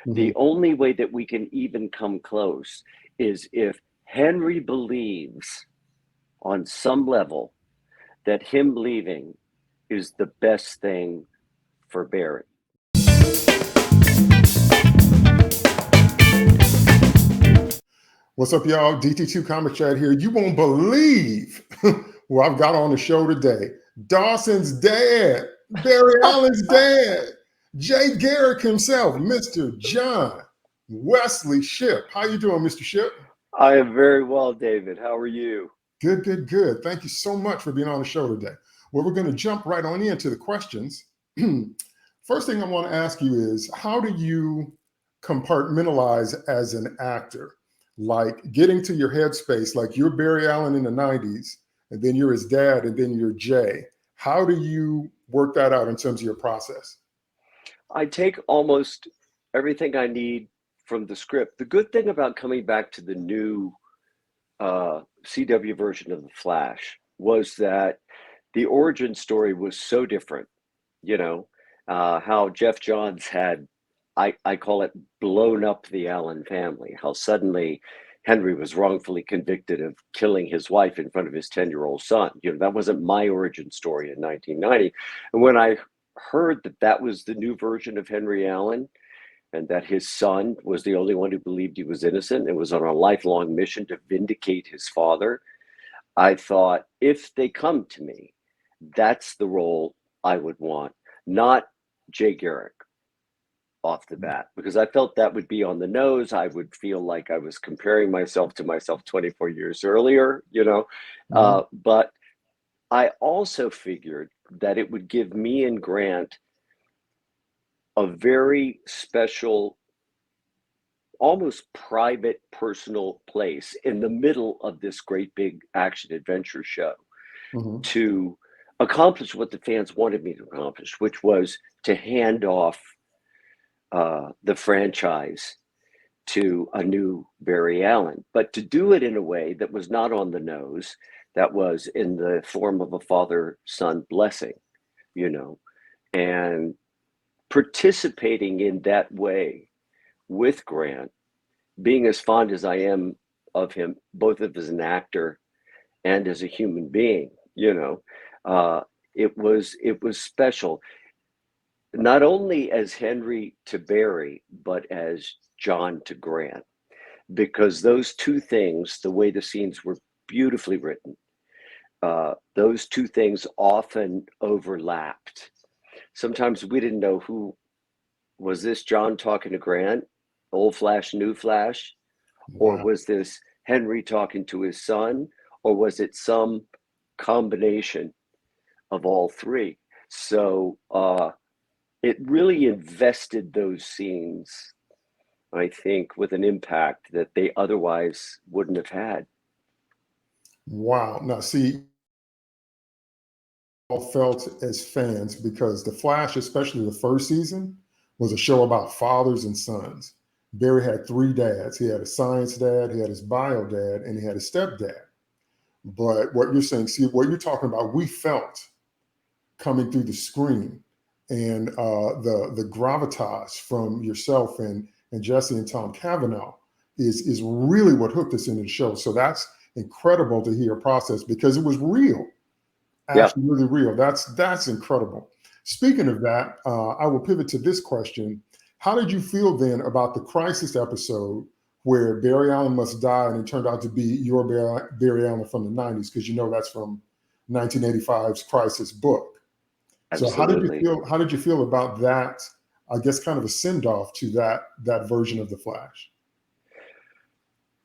The only way that we can even come close is if Henry believes on some level that him leaving is the best thing for Barry. What's up, y'all? DT2 Comic Chat here. You won't believe who I've got on the show today. Dawson's dad, Barry Allen's dad, Jay Garrick himself, Mr. John Wesley Shipp. How you doing, Mr. Shipp? I am very well, David. How are you? Good, good, good. Thank you so much for being on the show today. Well, we're going to jump right on into the questions. First thing I want to ask you is, how do you compartmentalize as an actor? Like getting to your headspace, like you're Barry Allen in the 90s, and then you're his dad, and then you're Jay. How do you work that out in terms of your process? I take almost everything I need from the script. The good thing about coming back to the new CW version of The Flash was that the origin story was so different. You know, how Jeff Johns had, I call it, blown up the Allen family, how suddenly Henry was wrongfully convicted of killing his wife in front of his 10-year-old son. You know, that wasn't my origin story in 1990. And when I heard that that was the new version of Henry Allen, and that his son was the only one who believed he was innocent and was on a lifelong mission to vindicate his father, I thought, if they come to me, that's the role I would want, not Jay Garrick off the bat, because I felt that would be on the nose. I would feel like I was comparing myself to myself 24 years earlier, you know. But I also figured that it would give me and Grant a very special, almost private, personal place in the middle of this great big action adventure show to accomplish what the fans wanted me to accomplish, which was to hand off the franchise to a new Barry Allen, but to do it in a way that was not on the nose, that was in the form of a father-son blessing, you know, and participating in that way with Grant, being as fond as I am of him, both as an actor and as a human being, you know, it was special, not only as Henry to Barry, but as John to Grant, because those two things, the way the scenes were beautifully written, those two things often overlapped. Sometimes we didn't know who was this, John talking to Grant, old Flash, new Flash, or was this Henry talking to his son, or was it some combination of all three? So it really invested those scenes, I think, with an impact that they otherwise wouldn't have had. Wow. Now, see, all felt as fans because The Flash, especially the first season, was a show about fathers and sons. Barry had three dads. He had a science dad, he had his bio dad, and he had a stepdad. But what you're saying, see, what you're talking about, we felt coming through the screen, and the gravitas from yourself and Jesse and Tom Cavanaugh is really what hooked us into the show. So that's incredible to hear a process because it was real, actually really real. That's incredible. Speaking of that, I will pivot to this question. How did you feel then about the crisis episode where Barry Allen must die and it turned out to be your Barry Allen from the 90s? Because you know that's from 1985's Crisis book. Absolutely. So how did you feel about that? I guess kind of a send-off to that version of The Flash.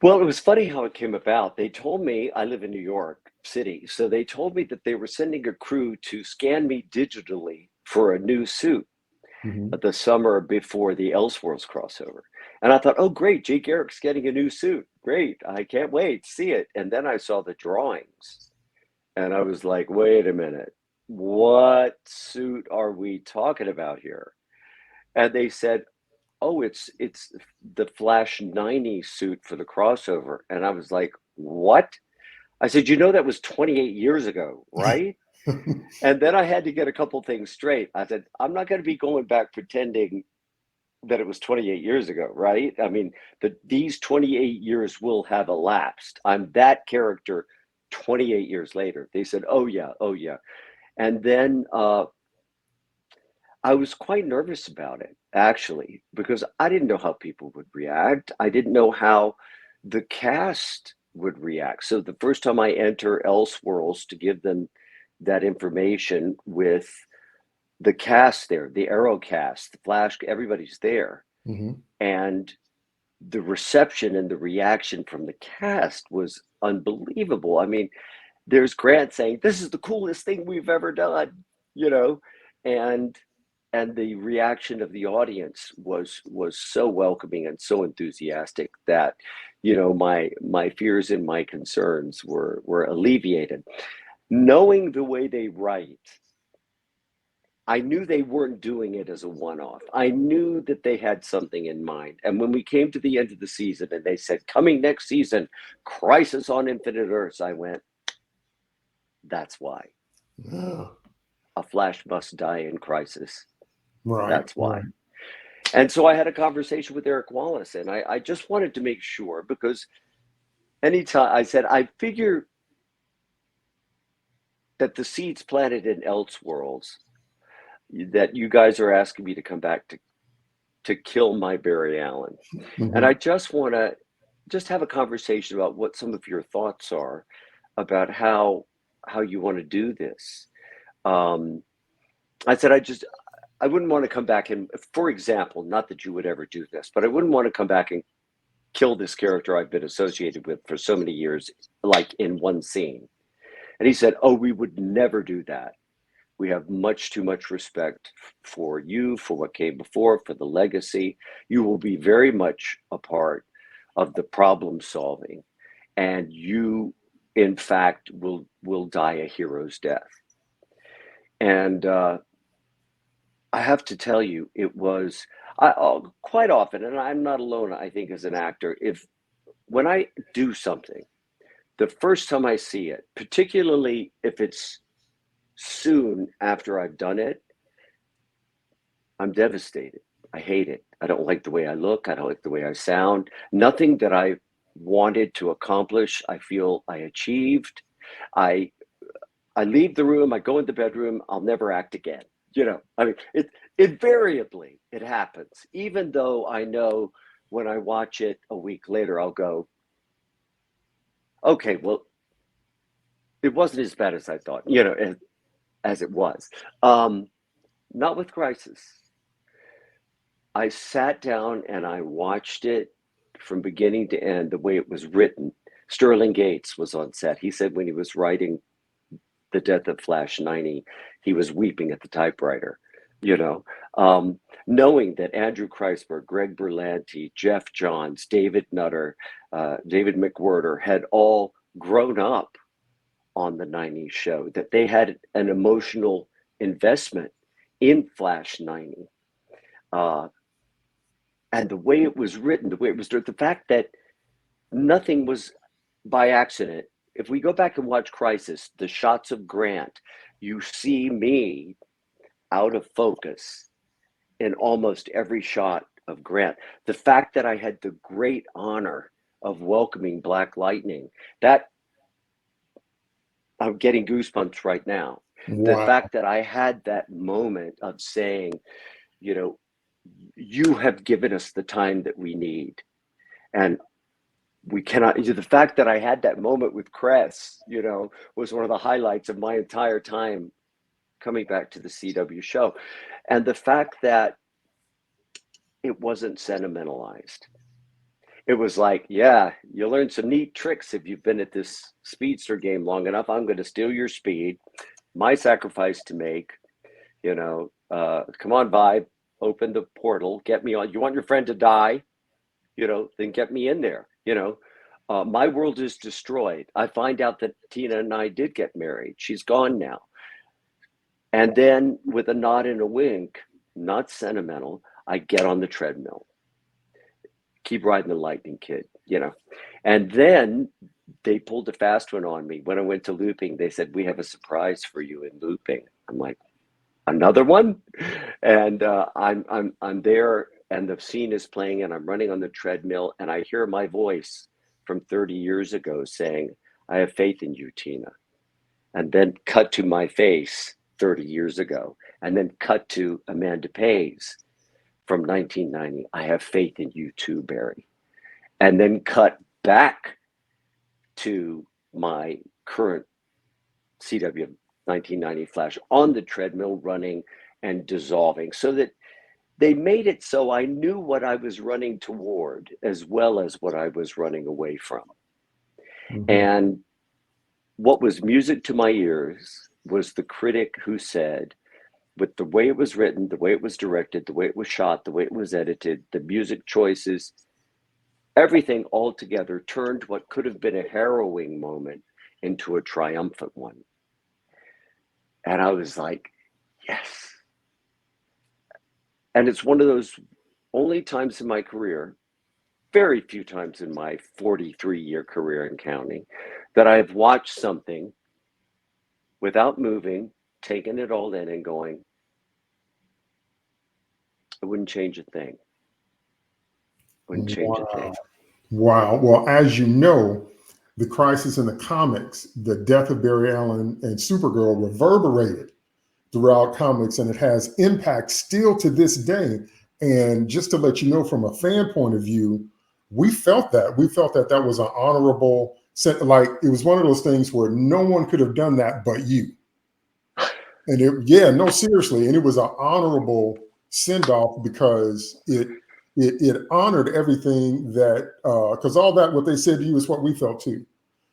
Well, it was funny how it came about. They told me, I live in New York City, so they told me that they were sending a crew to scan me digitally for a new suit the summer before the Elseworlds crossover. And I thought, oh, great, Jay Garrick's getting a new suit. Great, I can't wait to see it. And then I saw the drawings, and I was like, wait a minute. What suit are we talking about here? And they said, oh, it's the Flash 90 suit for the crossover. And I was like, what? I said, you know, that was 28 years ago, right? And then I had to get a couple things straight. I said, I'm not going to be going back pretending that it was 28 years ago, right? I mean, these 28 years will have elapsed. I'm that character 28 years later. They said, oh yeah, oh yeah. And then I was quite nervous about it, actually, because I didn't know how people would react. I didn't know how the cast would react. So the first time I enter Elseworlds to give them that information with the cast there, the Arrow cast, the Flash, everybody's there. Mm-hmm. And the reception and the reaction from the cast was unbelievable. I mean, there's Grant saying, "This is the coolest thing we've ever done," you know, and the reaction of the audience was so welcoming and so enthusiastic that, you know, my fears and my concerns were alleviated. Knowing the way they write, I knew they weren't doing it as a one-off. I knew that they had something in mind. And when we came to the end of the season and they said, coming next season, Crisis on Infinite Earths, I went, that's why. Yeah. A Flash must die in Crisis. Right. That's why. Right. And so I had a conversation with Eric Wallace, and I just wanted to make sure, because anytime I said, I figure that the seeds planted in Elseworlds, that you guys are asking me to come back to kill my Barry Allen. Mm-hmm. And I just want to just have a conversation about what some of your thoughts are about how you want to do this. I said, I wouldn't want to come back and, for example, not that you would ever do this, but I wouldn't want to come back and kill this character I've been associated with for so many years, like in one scene. And he said, oh, we would never do that. We have much too much respect for you, for what came before, for the legacy. You will be very much a part of the problem solving. And you, in fact, will die a hero's death. And I have to tell you, it was quite often, and I'm not alone, I think, as an actor, when I do something, the first time I see it, particularly if it's soon after I've done it, I'm devastated. I hate it. I don't like the way I look. I don't like the way I sound. Nothing that I wanted to accomplish, I feel I achieved. I leave the room, I go in the bedroom, I'll never act again. You know, I mean, invariably it happens. Even though I know when I watch it a week later, I'll go, okay, well, it wasn't as bad as I thought, you know, as it was. Not with Crisis. I sat down and I watched it from beginning to end, the way it was written. Sterling Gates was on set. He said when he was writing The Death of Flash 90, he was weeping at the typewriter, you know, knowing that Andrew Kreisberg, Greg Berlanti, Jeff Johns, David Nutter, David McWhirter had all grown up on the 90s show, that they had an emotional investment in Flash 90. And the way it was written, the way it was, the fact that nothing was by accident. If we go back and watch Crisis, the shots of Grant, you see me out of focus in almost every shot of Grant. The fact that I had the great honor of welcoming Black Lightning, that I'm getting goosebumps right now. Wow. The fact that I had that moment of saying, you know, you have given us the time that we need. And we cannot, the fact that I had that moment with Cress, you know, was one of the highlights of my entire time coming back to the CW show. And the fact that it wasn't sentimentalized. It was like, yeah, you learn some neat tricks if you've been at this speedster game long enough. I'm going to steal your speed, my sacrifice to make, you know, come on, Vibe, open the portal, get me on. You want your friend to die, you know, then get me in there, you know. My world is destroyed. I find out that Tina and I did get married. She's gone now. And then with a nod and a wink, not sentimental, I get on the treadmill. Keep riding the Lightning, kid, you know. And then they pulled a fast one on me. When I went to looping, they said, we have a surprise for you in looping. I'm like, another one? And I'm there and the scene is playing and I'm running on the treadmill and I hear my voice from 30 years ago saying, I have faith in you, Tina. And then cut to my face 30 years ago. And then cut to Amanda Pays from 1990. I have faith in you too, Barry. And then cut back to my current CW 1990 Flash on the treadmill running and dissolving, so that they made it so I knew what I was running toward as well as what I was running away from. Mm-hmm. And what was music to my ears was the critic who said, with the way it was written, the way it was directed, the way it was shot, the way it was edited, the music choices, everything all together turned what could have been a harrowing moment into a triumphant one. And I was like, yes. And it's one of those only times in my career, very few times in my 43-year career and counting, that I've watched something without moving, taking it all in and going, I wouldn't change a thing. Wouldn't change a thing. Wow. Well, as you know, the crisis in the comics, the death of Barry Allen and Supergirl reverberated throughout comics, and it has impact still to this day. And just to let you know, from a fan point of view, we felt that. We felt that that was an honorable, like it was one of those things where no one could have done that but you. And no, seriously. And it was an honorable send-off because it honored everything that, because all that, what they said to you is what we felt too.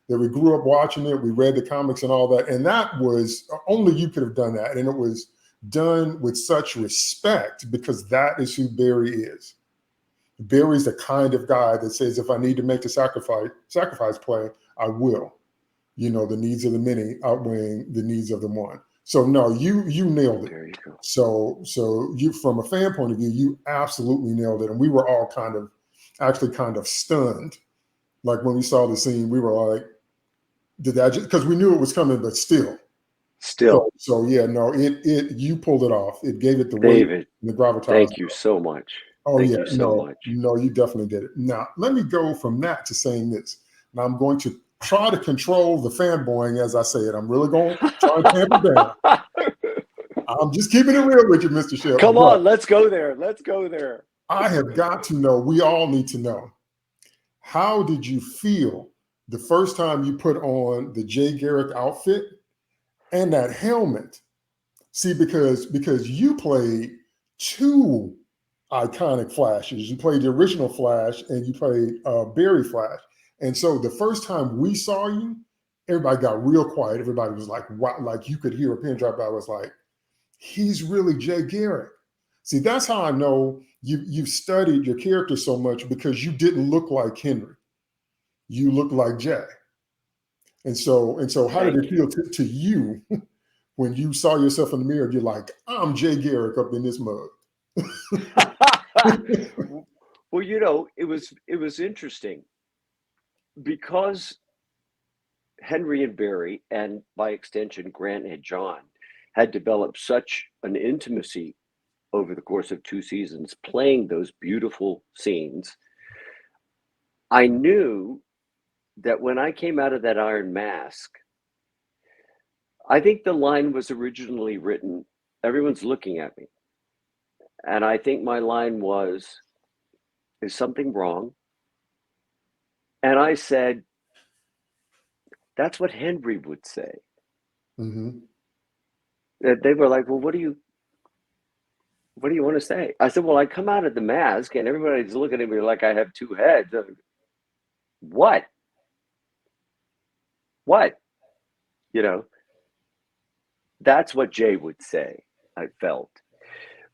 That we grew up watching it, we read the comics and all that. And that was, only you could have done that. And it was done with such respect because that is who Barry is. Barry's the kind of guy that says, if I need to make the sacrifice play, I will. You know, the needs of the many outweighing the needs of the one. So no, you nailed it. There you go. So you, from a fan point of view, you absolutely nailed it. And we were all kind of stunned. Like when we saw the scene, we were like, did that just, because we knew it was coming, but still. So yeah, no, you pulled it off. It gave it the weight, David, the gravitas. Thank you so much. Oh, thank yeah, you so much. No, you definitely did it. Now, let me go from that to saying this. Now, I'm going to try to control the fanboying as I say it. I'm really going to try and tamp it down. I'm just keeping it real with you, Mr. Shipp. Come on, let's go there. Let's go there. I have got to know, we all need to know, how did you feel the first time you put on the Jay Garrick outfit and that helmet? See, because you played two iconic Flashes. You played the original Flash and you played Barry Flash. And so the first time we saw you, everybody got real quiet. Everybody was like, wow, like you could hear a pin drop. I was like, he's really Jay Garrick. See, that's how I know you've studied your character so much, because you didn't look like Henry. You looked like Jay. And so how did it feel to you when you saw yourself in the mirror? You're like, I'm Jay Garrick up in this mug. Well, you know, it was interesting because Henry and Barry, and by extension Grant and John, had developed such an intimacy over the course of 2 seasons playing those beautiful scenes. I knew that when I came out of that iron mask, I think the line was originally written, everyone's looking at me. And I think my line was, is something wrong? And I said, that's what Henry would say. Mm-hmm. They were like, well, what do you want to say? I said, well, I come out of the mask and everybody's looking at me like I have 2 heads. What? You know, that's what Jay would say, I felt.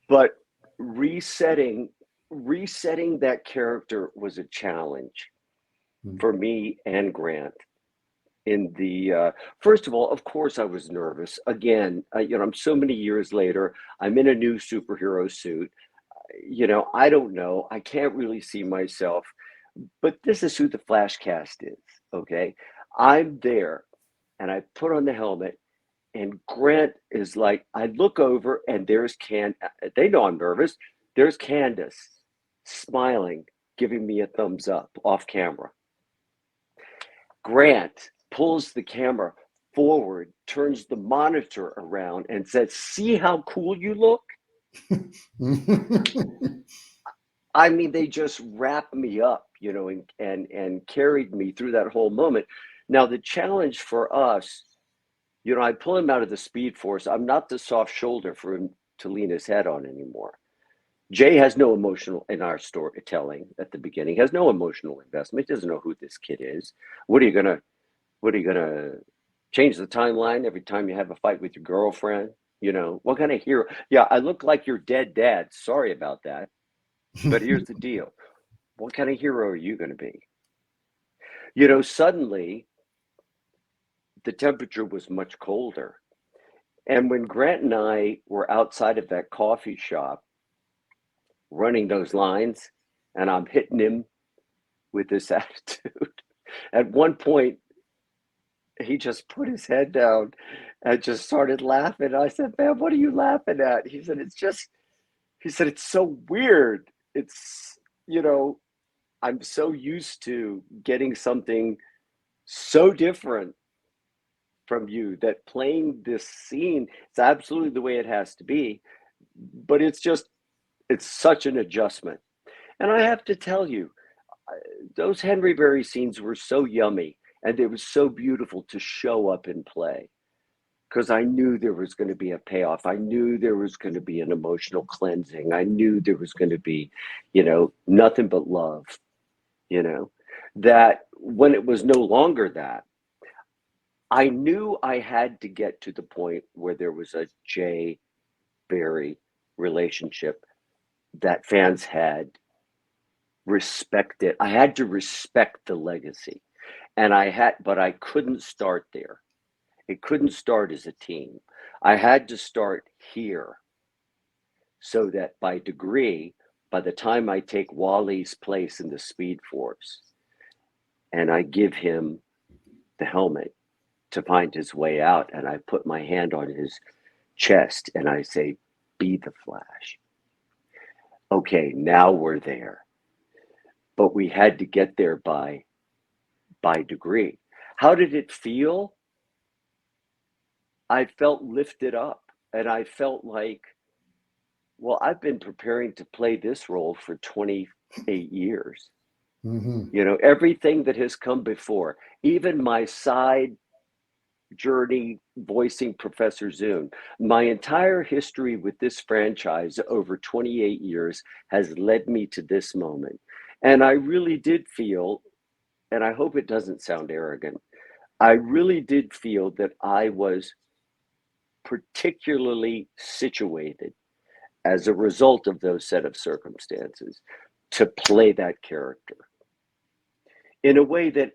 But resetting that character was a challenge for me and Grant. In the first of all, of course, I was nervous. Again, I'm so many years later. I'm in a new superhero suit. I don't know. I can't really see myself. But this is who the Flash cast is. Okay, I'm there, and I put on the helmet, and Grant is like, I look over, and there's They know I'm nervous. There's Candace smiling, giving me a thumbs up off camera. Grant pulls the camera forward, turns the monitor around, and says, "See how cool you look?" I mean, they just wrapped me up, you know, and carried me through that whole moment. Now, the challenge for us, you know, I pull him out of the Speed Force. I'm not the soft shoulder for him to lean his head on anymore. Jay has no emotional, in our storytelling at the beginning, has no emotional investment. He doesn't know who this kid is. What are you gonna change the timeline every time you have a fight with your girlfriend? You know, what kind of hero? Yeah, I look like your dead dad. Sorry about that. But here's the deal. What kind of hero are you going to be? You know, suddenly the temperature was much colder. And when Grant and I were outside of that coffee shop running those lines, and I'm hitting him with this attitude, at one point, he just put his head down and just started laughing. I said, "Man, what are you laughing at?" He said, "It's so weird. It's, you know, I'm so used to getting something so different from you that playing this scene, it's absolutely the way it has to be, but it's such an adjustment." And I have to tell you, those Henry Berry scenes were so yummy, and it was so beautiful to show up and play, because I knew there was going to be a payoff. I knew there was going to be an emotional cleansing. I knew there was going to be, you know, nothing but love, you know, that when it was no longer that, I knew I had to get to the point where there was a Jay Barry relationship that fans had respected. I had to respect the legacy. But I couldn't start there. It couldn't start as a team. I had to start here, so that by degree, by the time I take Wally's place in the Speed Force and I give him the helmet to find his way out, and I put my hand on his chest and I say, "Be the Flash." Okay, now we're there. But we had to get there by degree. How did it feel? I felt lifted up, and I felt like, well, I've been preparing to play this role for 28 years. Mm-hmm. You know, everything that has come before, even my side journey voicing Professor Zoom, my entire history with this franchise over 28 years has led me to this moment. And I really did feel, and I hope it doesn't sound arrogant, I really did feel that I was particularly situated as a result of those set of circumstances to play that character in a way that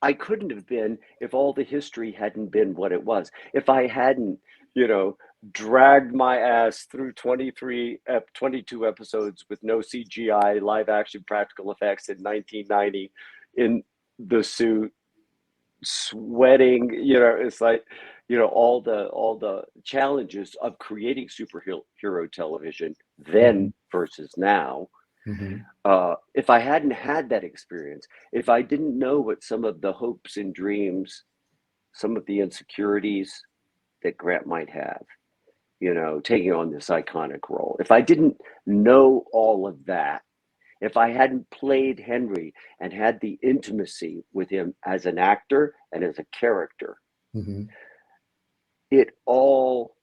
I couldn't have been if all the history hadn't been what it was. If I hadn't, you know, dragged my ass through 22 episodes with no CGI, live action practical effects in 1990 in the suit, sweating, you know, it's like, you know, all the challenges of creating superhero television then versus now. Mm-hmm. If I hadn't had that experience, if I didn't know what some of the hopes and dreams, some of the insecurities that Grant might have, you know, taking on this iconic role, if I didn't know all of that, if I hadn't played Henry and had the intimacy with him as an actor and as a character, Mm-hmm. it all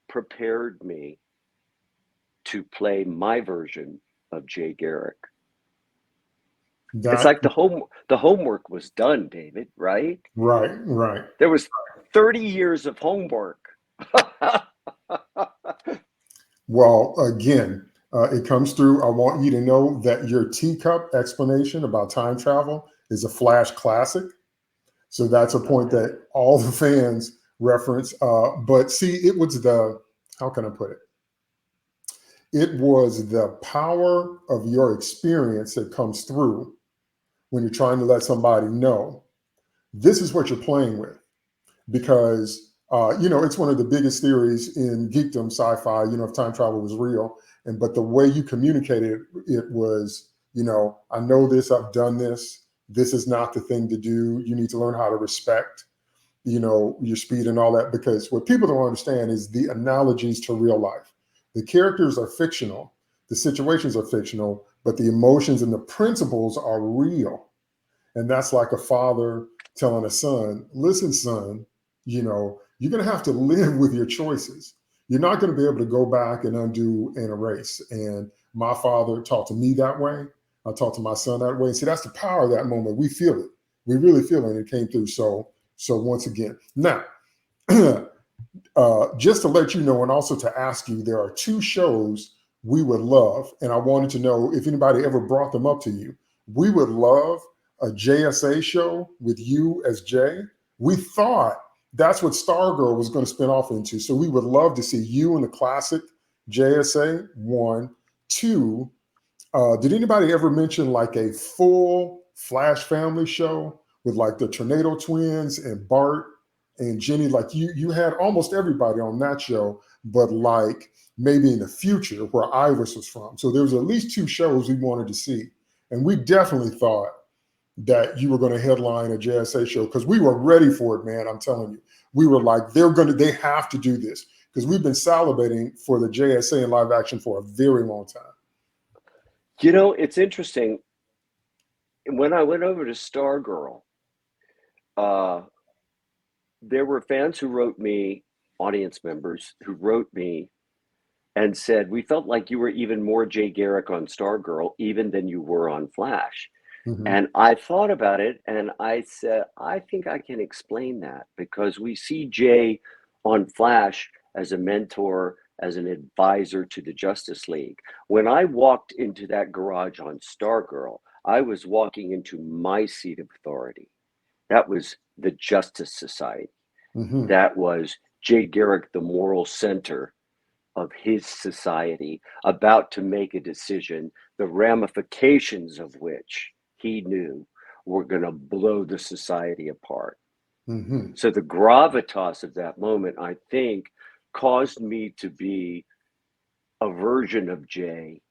prepared me to play my version of Jay Garrick. It's That like the homework was done, David, right? right. There was 30 years of homework. Well, again, it comes through. I want you to know that your teacup explanation about time travel is a Flash classic. So that's a point that all the fans reference. But see, it was how can I put it? It was the power of your experience that comes through when you're trying to let somebody know this is what you're playing with. Because, you know, it's one of the biggest theories in geekdom, sci-fi, you know, if time travel was real. But the way you communicated it was, I know this, I've done this. This is not the thing to do. You need to learn how to respect, your speed and all that, because what people don't understand is the analogies to real life. The characters are fictional, the situations are fictional, but the emotions and the principles are real. And that's like a father telling a son, listen, son, you're going to have to live with your choices. You're not going to be able to go back and undo and erase. And my father talked to me that way. I talked to my son that way. See, that's the power of that moment. We feel it. We really feel it. And it came through. So once again, now, just to let you know, and also to ask you, there are 2 shows we would love. And I wanted to know if anybody ever brought them up to you. We would love a JSA show with you as Jay. We thought that's what Stargirl was going to spin off into. So we would love to see you in the classic JSA, 1. 2, did anybody ever mention like a full Flash family show with like the Tornado Twins and Bart and Jenny? Like you had almost everybody on that show, but like maybe in the future where Iris was from. So there was at least 2 shows we wanted to see. And we definitely thought that you were going to headline a JSA show because we were ready for it, man. I'm telling you, we were like, they have to do this because we've been salivating for the JSA in live action for a very long time. It's interesting. When I went over to Stargirl, there were fans who wrote me, audience members who wrote me and said, we felt like you were even more Jay Garrick on Stargirl, even than you were on Flash. Mm-hmm. And I thought about it and I said, I think I can explain that because we see Jay on Flash as a mentor, as an advisor to the Justice League. When I walked into that garage on Stargirl, I was walking into my seat of authority. That was the Justice Society. Mm-hmm. That was Jay Garrick, the moral center of his society, about to make a decision, the ramifications of which he knew were going to blow the society apart. Mm-hmm. So the gravitas of that moment, I think, caused me to be a version of Jay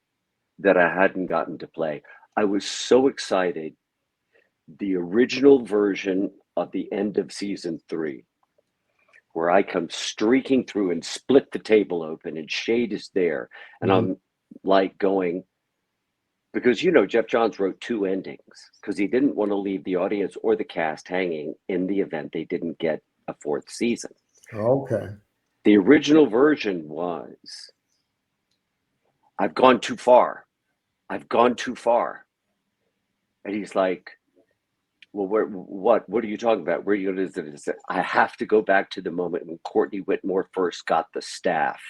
that I hadn't gotten to play. I was so excited. The original version of the end of season 3, where I come streaking through and split the table open and Shade is there. And mm-hmm. I'm like going, because, Jeff Johns wrote 2 endings because he didn't want to leave the audience or the cast hanging in the event they didn't get a 4th season. Okay. The original version was, I've gone too far. I've gone too far. And he's like, well, what are you talking about? Where are you going to? I have to go back to the moment when Courtney Whitmore first got the staff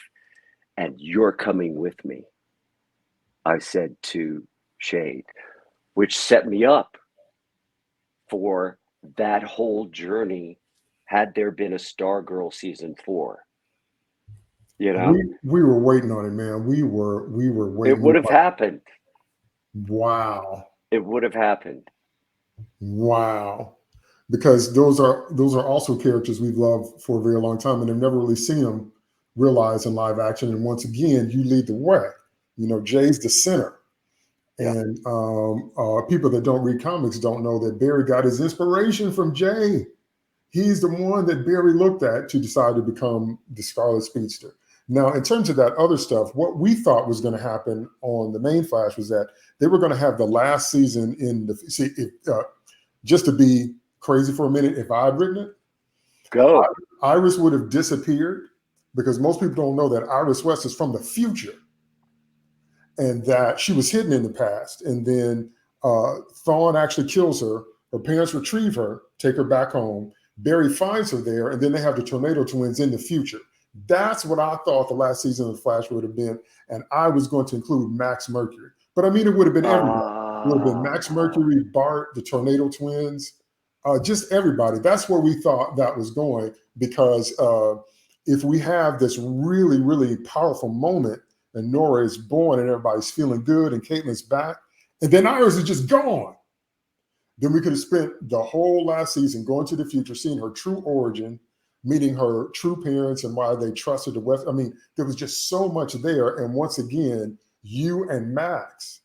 and you're coming with me. I said to Shade, which set me up for that whole journey had there been a Stargirl season 4. We were waiting on it, man. We were waiting. It would have happened. Wow. It would have happened. Wow. Because those are also characters we've loved for a very long time and have never really seen them realized in live action. And once again, you lead the way. Jay's the center. Yeah. And people that don't read comics don't know that Barry got his inspiration from Jay. He's the one that Barry looked at to decide to become the Scarlet Speedster. Now, in terms of that other stuff, what we thought was going to happen on the main Flash was that they were going to have the last season in the just to be crazy for a minute, if I had written it, go. Iris would have disappeared because most people don't know that Iris West is from the future and that she was hidden in the past. And then Thawne actually kills her. Her parents retrieve her, take her back home. Barry finds her there, and then they have the Tornado Twins in the future. That's what I thought the last season of Flash would have been, and I was going to include Max Mercury. But it would have been everybody. It would have been Max Mercury, Bart, the Tornado Twins, just everybody. That's where we thought that was going, because if we have this really, really powerful moment and Nora is born and everybody's feeling good and Caitlin's back, and then Iris is just gone, then we could have spent the whole last season going to the future, seeing her true origin, meeting her true parents and why they trusted the West. I mean, there was just so much there. And once again, you and Max,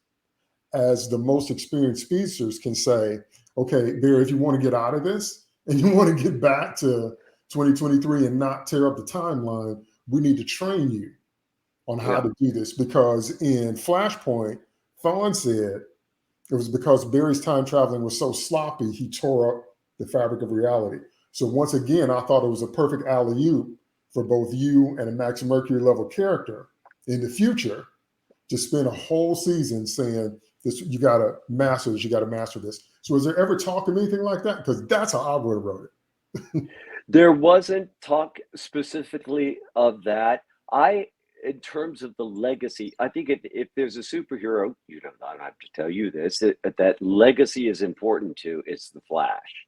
as the most experienced speedsters, can say, okay, Barry, if you want to get out of this and you want to get back to 2023 and not tear up the timeline, we need to train you on how to do this. Because in Flashpoint, Thawne said it was because Barry's time traveling was so sloppy, he tore up the fabric of reality. So once again, I thought it was a perfect alley-oop for both you and a Max Mercury level character in the future to spend a whole season saying this, you got to master this, you got to master this. So was there ever talk of anything like that? Because that's how I would have wrote it. There wasn't talk specifically of that. In terms of the legacy, I think if there's a superhero, I don't have to tell you this, that legacy is important to, it's the Flash.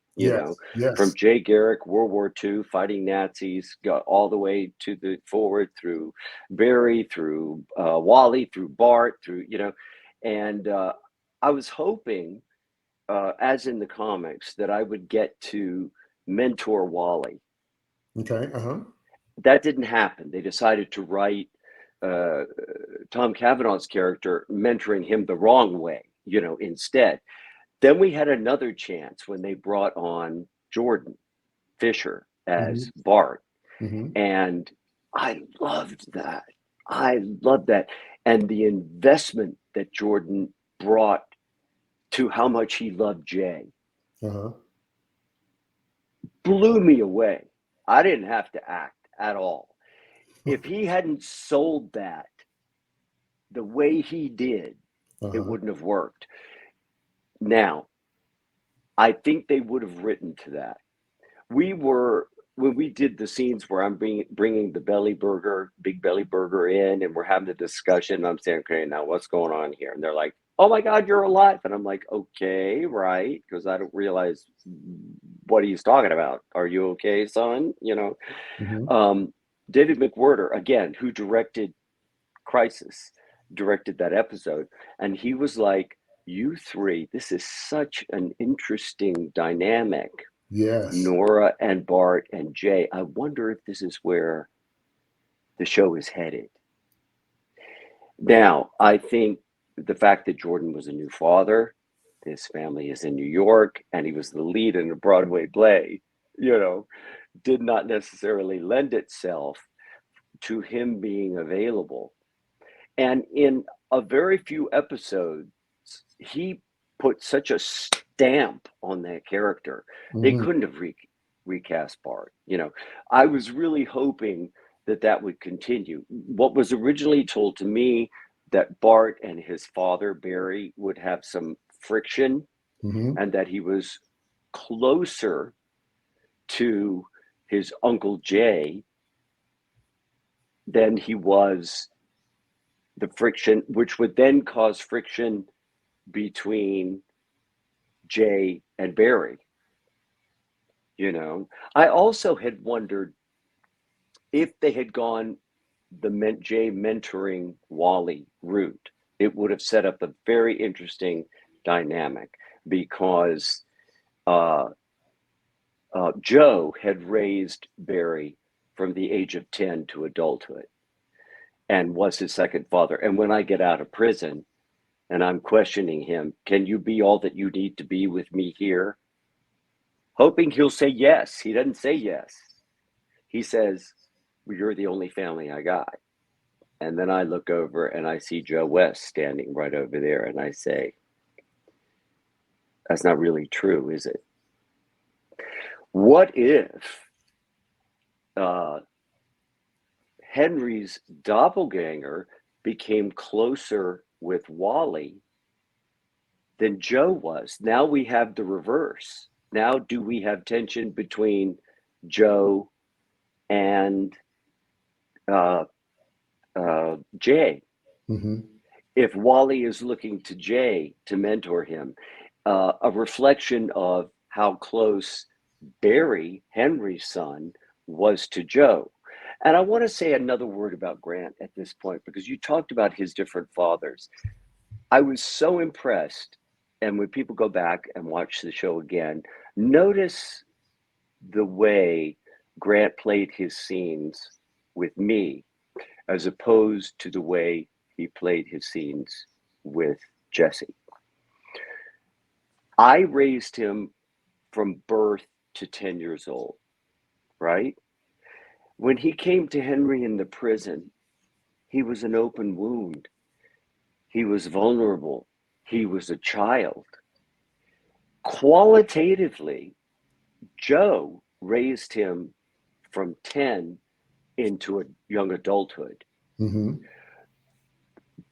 From Jay Garrick, World War II, fighting Nazis, got all the way to the forward through Barry, through Wally, through Bart, and I was hoping, as in the comics, that I would get to mentor Wally. Okay. That didn't happen. They decided to write Tom Cavanaugh's character mentoring him the wrong way, instead. Then we had another chance when they brought on Jordan Fisher as Bart. And I loved that. And the investment that Jordan brought to how much he loved Jay blew me away. I didn't have to act at all. If he hadn't sold that the way he did, it wouldn't have worked. Now, I think they would have written to that. When we did the scenes where I'm bringing the big belly burger in, and we're having the discussion, I'm saying, okay, now what's going on here? And they're like, oh my God, you're alive. And I'm like, okay, right. Because I don't realize what he's talking about. Are you okay, son? David McWhirter, again, who directed Crisis, directed that episode. And he was like, you three, this is such an interesting dynamic. Yes. Nora and Bart and Jay. I wonder if this is where the show is headed. Now, I think the fact that Jordan was a new father, his family is in New York, and he was the lead in a Broadway play, did not necessarily lend itself to him being available. And in a very few episodes, he put such a stamp on that character. They couldn't have recast Bart. I was really hoping that would continue. What was originally told to me, that Bart and his father, Barry, would have some friction, and that he was closer to his Uncle Jay than he was the friction, which would then cause friction between Jay and Barry. I also had wondered if they had gone the Jay mentoring Wally route, it would have set up a very interesting dynamic, because Joe had raised Barry from the age of 10 to adulthood and was his second father. And when I get out of prison and I'm questioning him, can you be all that you need to be with me here? Hoping he'll say yes. He doesn't say yes. He says, well, you're the only family I got. And then I look over and I see Joe West standing right over there. And I say, that's not really true, is it? What if Henry's doppelganger became closer with Wally than Joe was? Now we have the reverse. Now do we have tension between Joe and Jay? If Wally is looking to Jay to mentor him, a reflection of how close Barry, Henry's son, was to Joe. And I want to say another word about Grant at this point, because you talked about his different fathers. I was so impressed. And when people go back and watch the show again, notice the way Grant played his scenes with me as opposed to the way he played his scenes with Jesse. I raised him from birth to 10 years old, right? When he came to Henry in the prison, he was an open wound. He was vulnerable. He was a child. Qualitatively, Joe raised him from 10 into a young adulthood. Mm-hmm.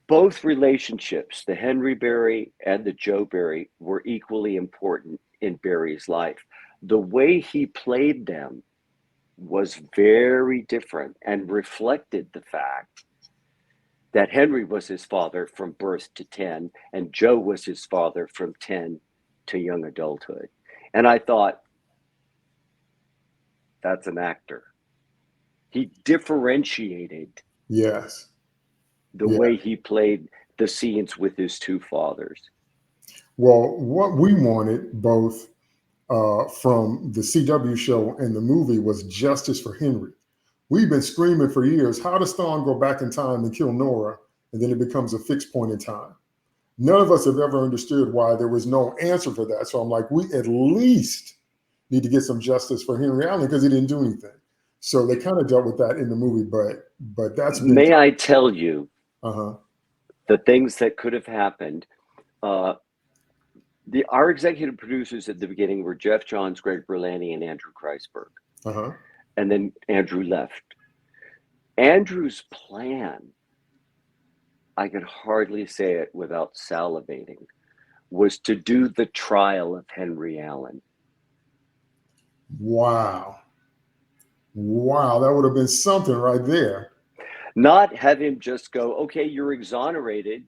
Both relationships, the Henry Barry and the Joe Barry, were equally important in Barry's life. The way he played them was very different and reflected the fact that Henry was his father from birth to 10 and Joe was his father from 10 to young adulthood. And I thought, that's an actor. He differentiated Yes. the Yeah. way he played the scenes with his two fathers. Well, what we wanted both from the CW show and the movie was justice for Henry. We've been screaming for years, how does Thawne go back in time and kill Nora? And then it becomes a fixed point in time. None of us have ever understood why there was no answer for that. So I'm like, we at least need to get some justice for Henry Allen because he didn't do anything. So they kind of dealt with that in the movie, but that's been. May I tell you Uh-huh. the things that could have happened? Our executive producers at the beginning were Jeff Johns, Greg Berlanti, and Andrew Kreisberg. Uh-huh. And then Andrew left. Andrew's plan, I could hardly say it without salivating, was to do the trial of Henry Allen. Wow. Wow, that would have been something right there. Not have him just go, okay, you're exonerated,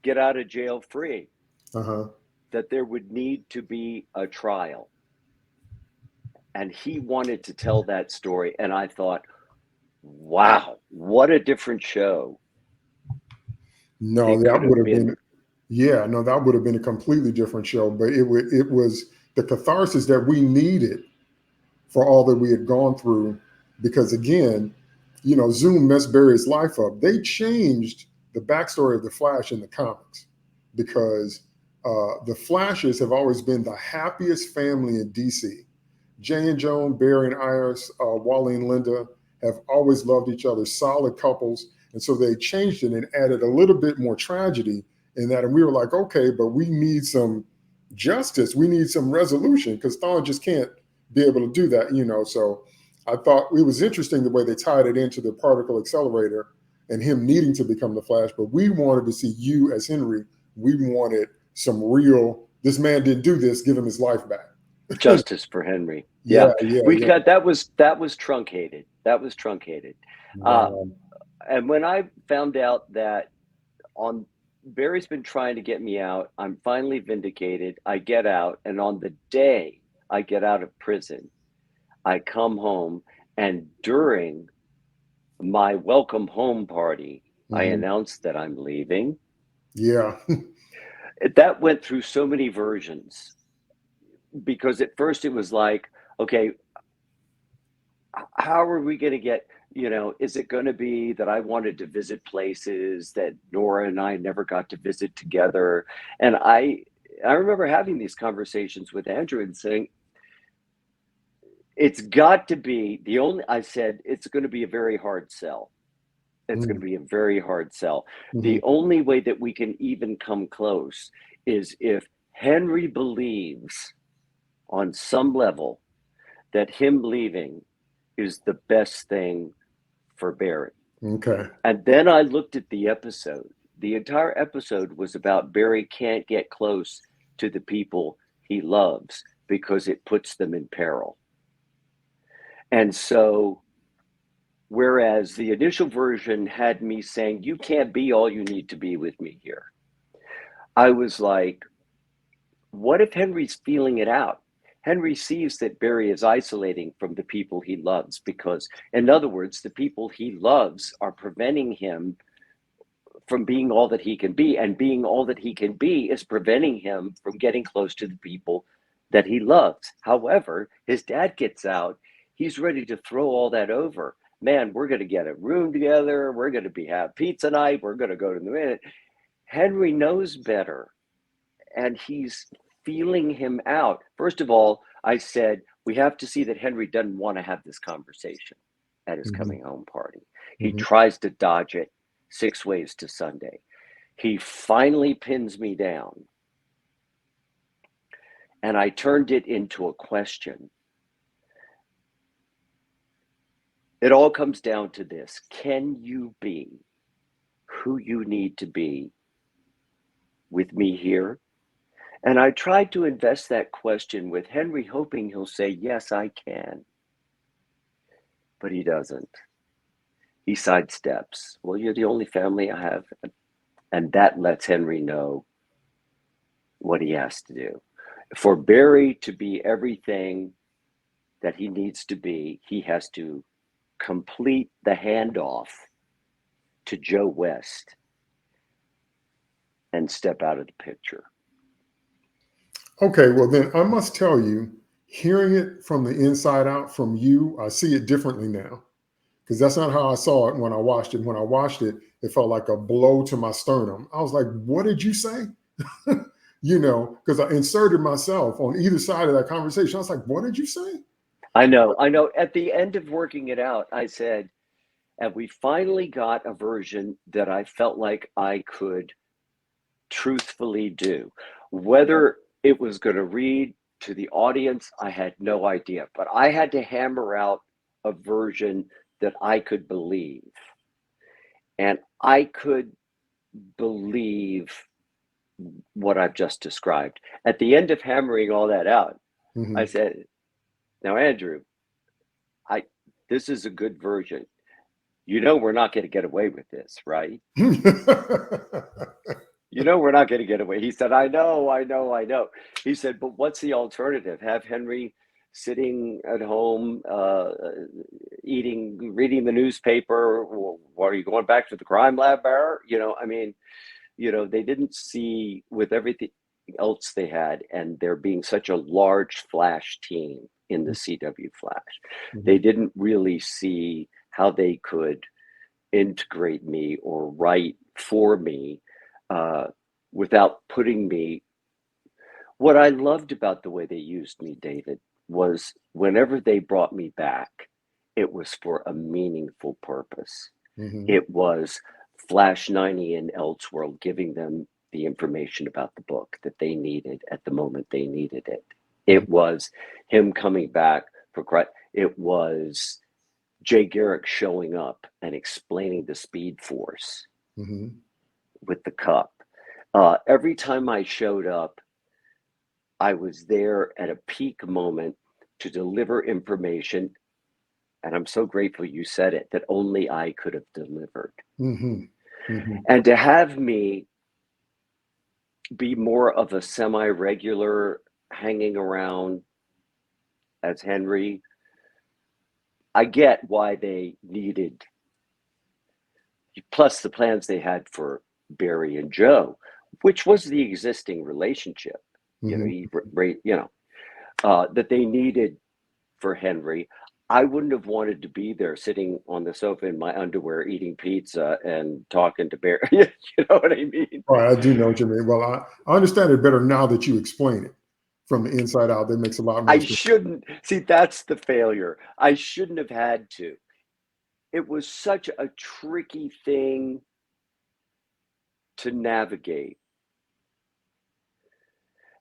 get out of jail free. Uh-huh. That there would need to be a trial. And he wanted to tell that story. And I thought, wow, what a different show. No, that would have been, yeah, no, that would have been a completely different show. But it was the catharsis that we needed for all that we had gone through. Because again, you know, Zoom messed Barry's life up. They changed the backstory of the Flash in the comics because the Flashes have always been the happiest family in DC. Jay and Joan, Barry and Iris, Wally and Linda have always loved each other, solid couples. And so they changed it and added a little bit more tragedy in that. And we were like, okay, but we need some justice. We need some resolution because Thawne just can't be able to do that, you know. So I thought it was interesting the way they tied it into the particle accelerator and him needing to become the Flash. But we wanted to see you as Henry. We wanted some real, this man didn't do this, give him his life back. Justice for Henry. Yeah. We yeah. got that was truncated. That was truncated. And when I found out that Barry's been trying to get me out, I'm finally vindicated. I get out, and on the day I get out of prison, I come home, and during my welcome home party, I announced that I'm leaving. Yeah. That went through so many versions because at first it was like, okay, how are we going to get, you know, is it going to be that I wanted to visit places that Nora and I never got to visit together? And I remember having these conversations with Andrew and saying, it's got to be I said, it's going to be a very hard sell. It's going to be a very hard sell. The only way that we can even come close is if Henry believes on some level that him leaving is the best thing for Barry. Okay. And then I looked at the episode. The entire episode was about Barry can't get close to the people he loves because it puts them in peril. And so, whereas the initial version had me saying, you can't be all you need to be with me here, I was like, what if Henry's feeling it out? Henry sees that Barry is isolating from the people he loves because, in other words, the people he loves are preventing him from being all that he can be. And being all that he can be is preventing him from getting close to the people that he loves. However, his dad gets out. he's ready to throw all that over. Man, we're going to get a room together. We're going to have pizza night. We're going to go to the minute. Henry knows better, and he's feeling him out. First of all, I said, we have to see that Henry doesn't want to have this conversation at his coming home party. He tries to dodge it 6 ways to Sunday. He finally pins me down, and I turned it into a question. It all comes down to this: can you be who you need to be with me here? And I tried to invest that question with Henry, hoping he'll say, yes, I can. But he doesn't. He sidesteps. Well, you're the only family I have. And that lets Henry know what he has to do. For Barry to be everything that he needs to be, he has to complete the handoff to Joe West and step out of the picture. Okay, well then I must tell you, hearing it from the inside out from you, I see it differently now, because that's not how I saw it when I watched it. When I watched it, it felt like a blow to my sternum. I was like, what did you say? You know, because I inserted myself on either side of that conversation. I was like, what did you say? I know. At the end of working it out, I said, and we finally got a version that I felt like I could truthfully do. Whether it was going to read to the audience, I had no idea, but I had to hammer out a version that I could believe. And I could believe what I've just described. At the end of hammering all that out, I said, now, Andrew, this is a good version. You know, we're not going to get away with this, right? You know, we're not going to get away. He said, I know. He said, but what's the alternative? Have Henry sitting at home, reading the newspaper? Or are you going back to the crime lab, Barry? You know, I mean, you know, they didn't see with everything else they had, and there being such a large Flash team in the CW Flash, they didn't really see how they could integrate me or write for me without putting me. What I loved about the way they used me, David, was whenever they brought me back, it was for a meaningful purpose. It was Flash 90 and Elseworld giving them the information about the book that they needed at the moment they needed it. It was him coming back for. It was Jay Garrick showing up and explaining the Speed Force with the cup. Every time I showed up, I was there at a peak moment to deliver information. And I'm so grateful you said it, that only I could have delivered. And to have me be more of a semi-regular hanging around as Henry, I get why they needed, plus the plans they had for Barry and Joe, which was the existing relationship, that they needed for Henry. I wouldn't have wanted to be there sitting on the sofa in my underwear, eating pizza and talking to Barry. You know what I mean? Right, I do know what you mean. Well, I understand it better now that you explain it from the inside out. That makes a lot more sense. I shouldn't. See, that's the failure. I shouldn't have had to. It was such a tricky thing to navigate.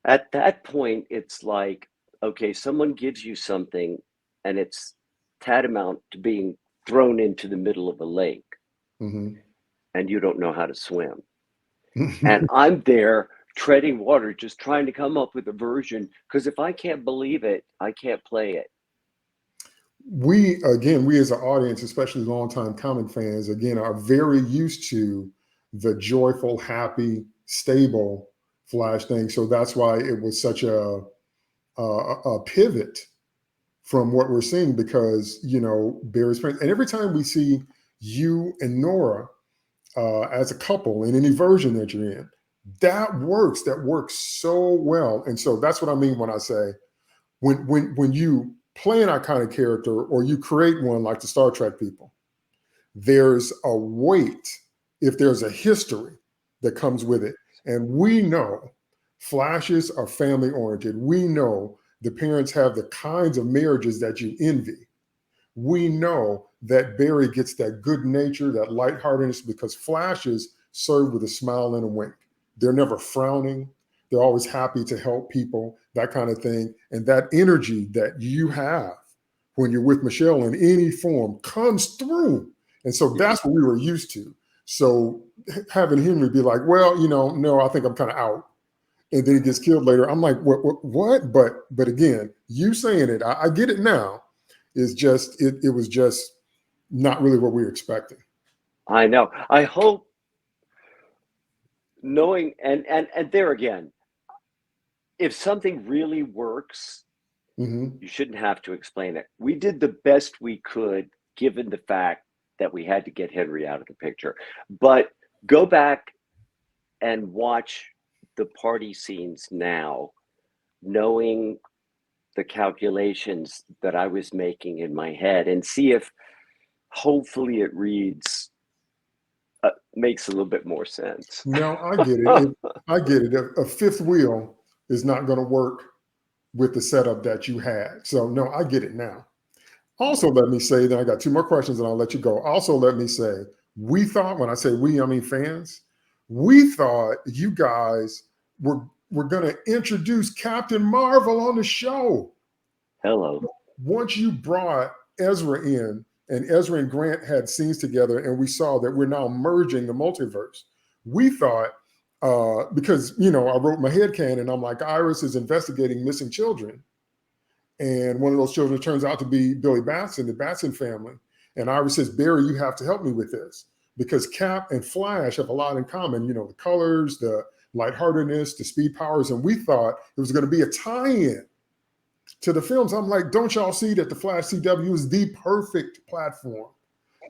At that point, it's like, okay, someone gives you something and it's tantamount to being thrown into the middle of a lake and you don't know how to swim. And I'm there treading water, just trying to come up with a version, because if I can't believe it, I can't play it. We as an audience, especially longtime comic fans, again, are very used to the joyful, happy, stable Flash thing. So that's why it was such a pivot from what we're seeing, because, you know, Barry's friends. And every time we see you and Nora as a couple in any version that you're in, that works so well. And so that's what I mean when I say, when you play an iconic character or you create one like the Star Trek people, there's a weight if there's a history that comes with it. And we know Flashes are family oriented. We know the parents have the kinds of marriages that you envy. We know that Barry gets that good nature, that lightheartedness, because Flashes serve with a smile and a wink. They're never frowning. They're always happy to help people, that kind of thing. And that energy that you have when you're with Michelle in any form comes through. And so that's what we were used to. So having Henry be like, well, no, I think I'm kind of out. And then he gets killed later. I'm like, what? But again, you saying it, I get it now. Is just, it was just not really what we were expecting. I know. I hope knowing, and there again, if something really works, you shouldn't have to explain it. We did the best we could, given the fact that we had to get Henry out of the picture. But go back and watch the party scenes now, knowing the calculations that I was making in my head, and see if hopefully it makes a little bit more sense. No, I get it. I get it. A fifth wheel is not going to work with the setup that you had. So no, I get it now. Also, let me say, then I got two more questions and I'll let you go. Also, let me say, we thought, when I say we, I mean fans, we thought you guys were going to introduce Captain Marvel on the show. Hello. Once you brought Ezra in, and Ezra and Grant had scenes together, and we saw that we're now merging the multiverse. We thought, because, I wrote my headcanon, and I'm like, Iris is investigating missing children. And one of those children turns out to be Billy Batson, the Batson family. And Iris says, Barry, you have to help me with this, because Cap and Flash have a lot in common, the colors, the lightheartedness, the speed powers. And we thought it was going to be a tie-in to the films. I'm like, don't y'all see that the Flash CW is the perfect platform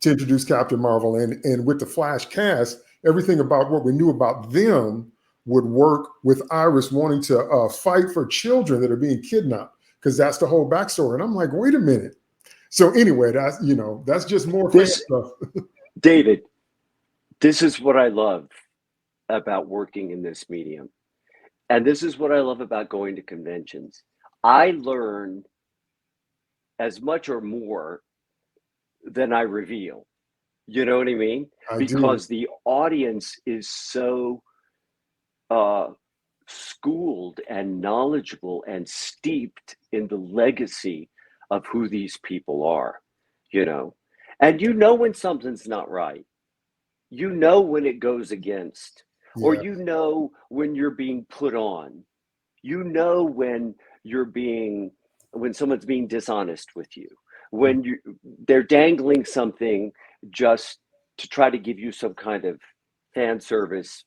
to introduce Captain Marvel? And with the Flash cast, everything about what we knew about them would work with Iris wanting to fight for children that are being kidnapped, because that's the whole backstory. And I'm like, wait a minute. So anyway, that's just more fan stuff. David, this is what I love about working in this medium. And this is what I love about going to conventions. I learn as much or more than I reveal. You know what I mean? Because the audience is so schooled and knowledgeable and steeped in the legacy of who these people are, and when something's not right, when it goes against, or when you're being put on, when someone's being dishonest with you, when they're dangling something just to try to give you some kind of fan service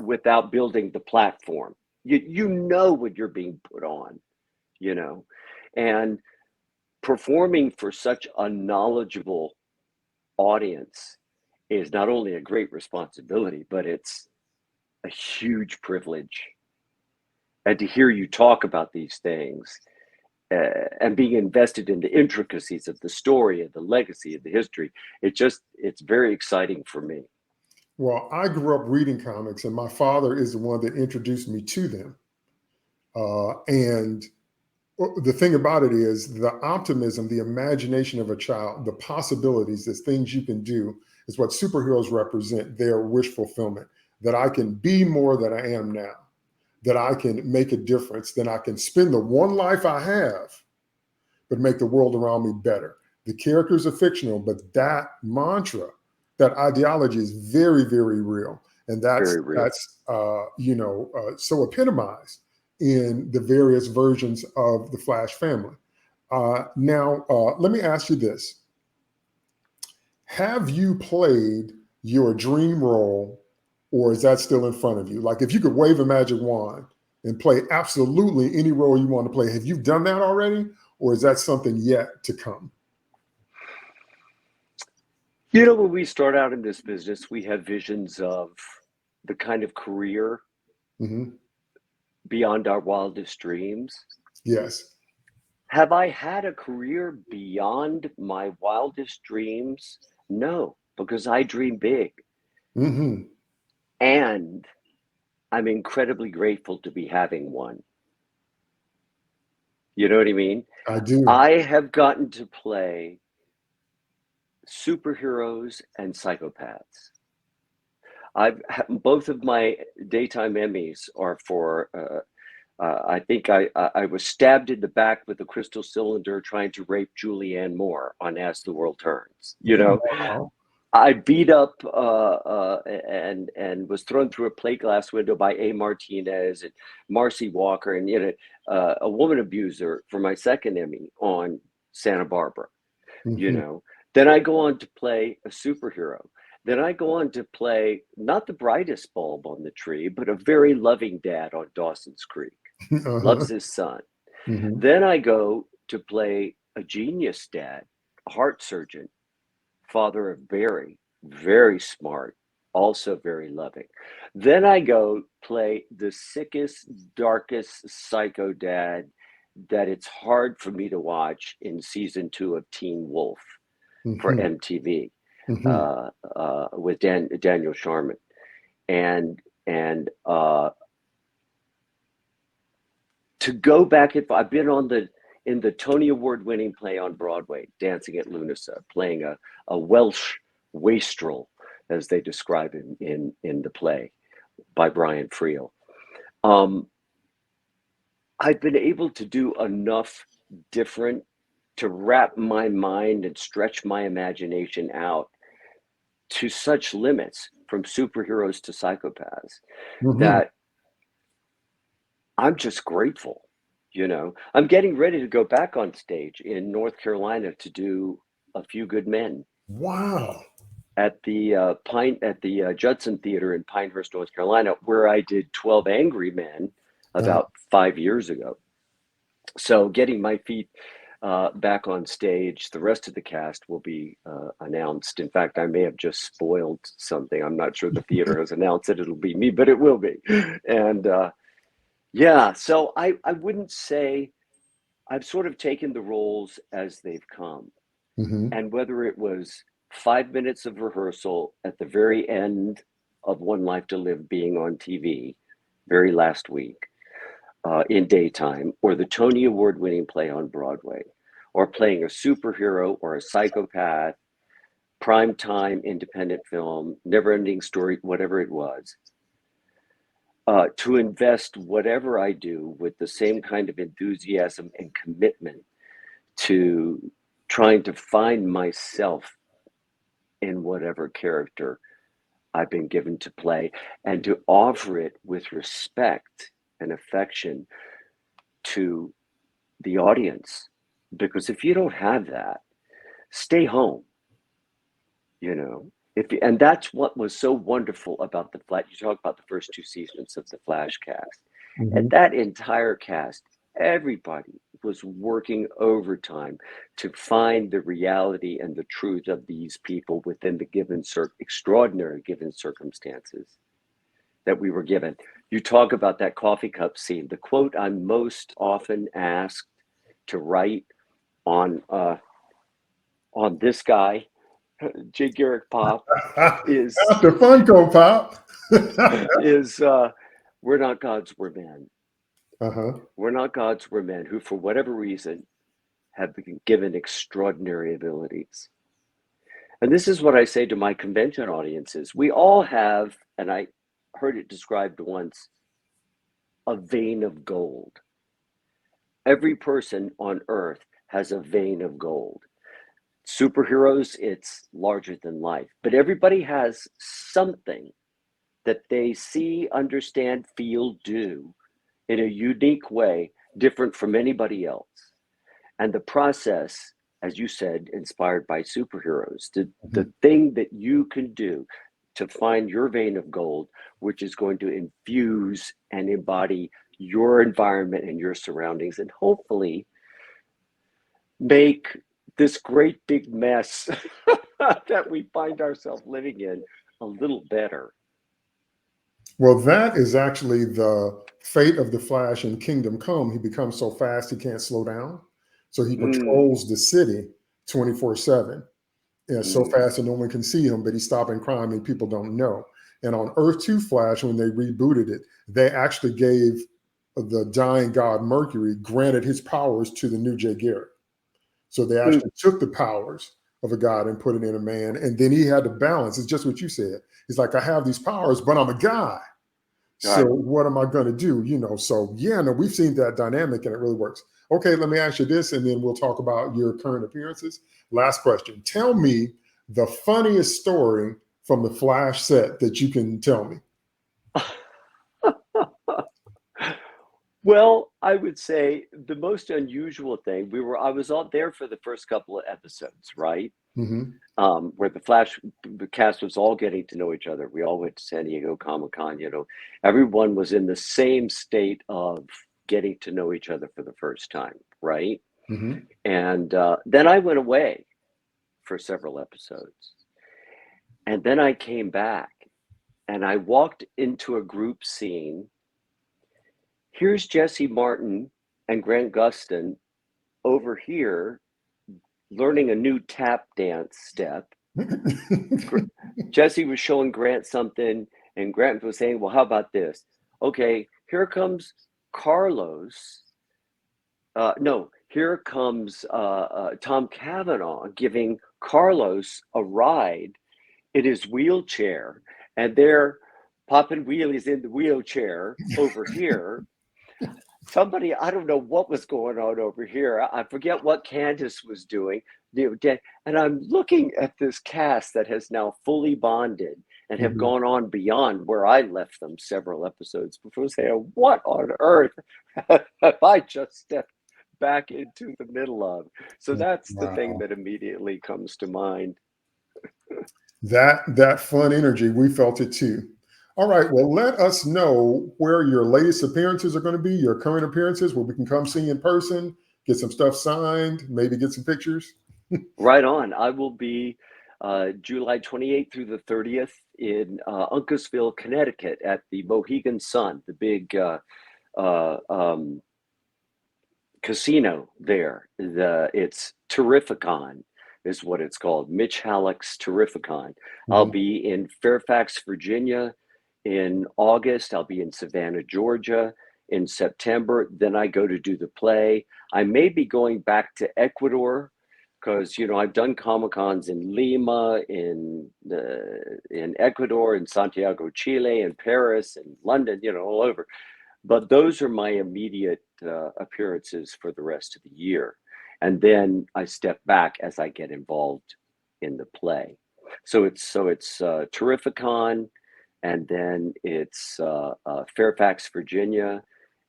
without building the platform. When you're being put on, and performing for such a knowledgeable audience is not only a great responsibility, but it's a huge privilege. And to hear you talk about these things and being invested in the intricacies of the story and the legacy of the history, it's very exciting for me. Well, I grew up reading comics, and my father is the one that introduced me to them. And the thing about it is the optimism, the imagination of a child, the possibilities, the things you can do is what superheroes represent, their wish fulfillment, that I can be more than I am now, that I can make a difference, that I can spend the one life I have, but make the world around me better. The characters are fictional, but that mantra, that ideology is very, very real. And that's so epitomized in the various versions of the Flash family. Now, let me ask you this. Have you played your dream role, or is that still in front of you? Like, if you could wave a magic wand and play absolutely any role you want to play, have you done that already? Or is that something yet to come? When we start out in this business, we have visions of the kind of career beyond our wildest dreams. Yes. Have I had a career beyond my wildest dreams? No, because I dream big. Mm-hmm. And I'm incredibly grateful to be having one. You know what I mean? I do. I have gotten to play superheroes and psychopaths. Both of my daytime Emmys are for. I think I was stabbed in the back with a crystal cylinder trying to rape Julianne Moore on As the World Turns. You know, Wow. I beat up and was thrown through a plate glass window by A. Martinez and Marcy Walker, and a woman abuser for my second Emmy on Santa Barbara. You Mm-hmm. know, then I go on to play a superhero. Then I go on to play not the brightest bulb on the tree, but a very loving dad on Dawson's Creek. Uh-huh. Loves his son. Mm-hmm. Then I go to play a genius dad, a heart surgeon, father of Barry, very smart, also very loving. Then I go play the sickest, darkest psycho dad that it's hard for me to watch in season 2 of Teen Wolf for Mm-hmm. MTV Mm-hmm. with Daniel Sharman. And to go back, if I've been in the Tony Award winning play on Broadway, Dancing at Lunasa, playing a Welsh wastrel, as they describe in the play by Brian Friel. I've been able to do enough different to wrap my mind and stretch my imagination out to such limits, from superheroes to psychopaths, Mm-hmm. that I'm just grateful. I'm getting ready to go back on stage in North Carolina to do A Few Good Men Wow. at the Judson Theater in Pinehurst, North Carolina, where I did 12 Angry Men Uh, about 5 years ago. So getting my feet back on stage. The rest of the cast will be announced. In fact, I may have just spoiled something. I'm not sure the theater has announced that it'll be me, but it will be. And yeah, so I wouldn't say, I've sort of taken the roles as they've come. mm-hmm. And whether it was 5 minutes of rehearsal at the very end of One Life to Live being on TV, very last week, in daytime, or the Tony Award winning play on Broadway, or playing a superhero or a psychopath, primetime independent film, never ending story, whatever it was, to invest whatever I do with the same kind of enthusiasm and commitment to trying to find myself in whatever character I've been given to play, and to offer it with respect and affection to the audience. Because if you don't have that, stay home. you know and that's what was so wonderful about the Flash. You talk about the first 2 seasons of the Flash cast, and Mm-hmm. that entire cast, everybody was working overtime to find the reality and the truth of these people within the extraordinary given circumstances that we were given. You talk about that coffee cup scene. The quote I'm most often asked to write on this guy, Jay Garrick Pop, is After Funko Pop. is we're not gods, we're men. Uh-huh. We're not gods, we're men who, for whatever reason, have been given extraordinary abilities. And this is what I say to my convention audiences. We all have, and I heard it described once, a vein of gold. Every person on earth has a vein of gold. Superheroes, it's larger than life, but everybody has something that they see, understand, feel, do in a unique way, different from anybody else. And the process, as you said, inspired by superheroes, the thing that you can do to find your vein of gold, which is going to infuse and embody your environment and your surroundings, and hopefully make this great big mess that we find ourselves living in a little better. Well, that is actually the fate of the Flash in Kingdom Come. He becomes so fast he can't slow down. So he Mm, patrols the city 24/7. And so mm, fast that no one can see him, but he's stopping crime and people don't know. And on Earth 2 Flash, when they rebooted it, they actually gave the dying god Mercury, granted his powers to the new Jay Garrick. So they mm. actually took the powers of a god and put it in a man. And then he had to balance. It's just what you said. He's like, I have these powers, but I'm a guy. So Right. what am I going to do? So yeah, no, we've seen that dynamic and it really works. Okay, let me ask you this, and then we'll talk about your current appearances. Last question. Tell me the funniest story from the Flash set that you can tell me. Well, I would say the most unusual thing, I was all there for the first couple of episodes, right? Hmm. Where the cast was all getting to know each other. We all went to San Diego Comic-Con, everyone was in the same state of getting to know each other for the first time, right? Hmm. And then I went away for several episodes. And then I came back and I walked into a group scene. Here's Jesse Martin and Grant Gustin over here learning a new tap dance step. Jesse was showing Grant something, and Grant was saying, well, how about this? Okay, here comes Carlos. No, here comes Tom Cavanaugh giving Carlos a ride in his wheelchair, and they're popping wheelies in the wheelchair over here. Somebody, I don't know what was going on over here. I forget what Candace was doing. And I'm looking at this cast that has now fully bonded and have Hmm. gone on beyond where I left them several episodes before, saying, what on earth have I just stepped back into the middle of? So that's the thing Wow. that immediately comes to mind. That fun energy, we felt it too. All right, well, let us know where your latest appearances are going to be, your current appearances, where we can come see you in person, get some stuff signed, maybe get some pictures. Right on. I will be July 28th through the 30th in Uncasville, Connecticut at the Mohegan Sun, the big uh, um, casino there. It's Terrificon is what it's called. Mitch Halleck's Terrificon. I'll Mhm. be in Fairfax, Virginia in August. I'll be in Savannah, Georgia in September. Then I go to do the play. I may be going back to Ecuador because I've done Comic Cons in Lima, in Ecuador, in Santiago, Chile, in Paris, in London, all over. But those are my immediate appearances for the rest of the year. And then I step back as I get involved in the play. So it's Terrificon, and then it's Fairfax, Virginia,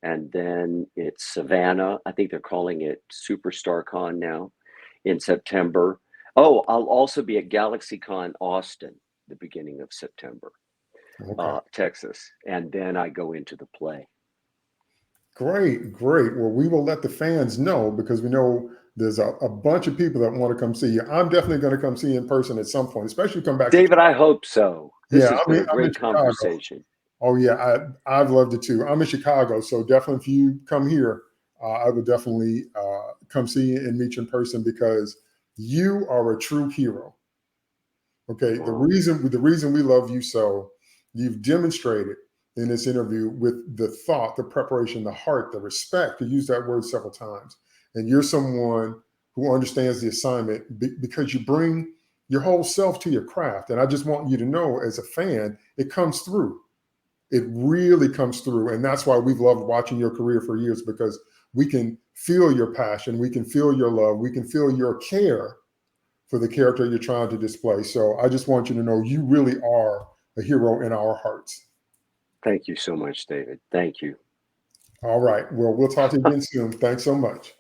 and then it's Savannah. I think they're calling it Superstar Con now in September. Oh, I'll also be at GalaxyCon Austin the beginning of September, Okay. Texas, and then I go into the play. Great, great. Well, we will let the fans know because we know there's a bunch of people that want to come see you. I'm definitely going to come see you in person at some point, especially come back to David, I Chicago. hope so. This Yeah, has been a I'm in great Chicago. conversation. Oh yeah, I've loved it too. I'm in Chicago, so definitely if you come here, I would definitely come see you and meet you in person because you are a true hero. Okay, the Oh, reason we love you so, you've demonstrated in this interview with the thought, the preparation, the heart, the respect. You use that word several times, and you're someone who understands the assignment because you bring your whole self to your craft. And I just want you to know, as a fan, it comes through. It really comes through, and that's why we've loved watching your career for years because we can feel your passion, we can feel your love, we can feel your care for the character you're trying to display. So I just want you to know you really are a hero in our hearts. thank you so much, David. Thank you. All right. Well, we'll talk to you again soon. Thanks so much.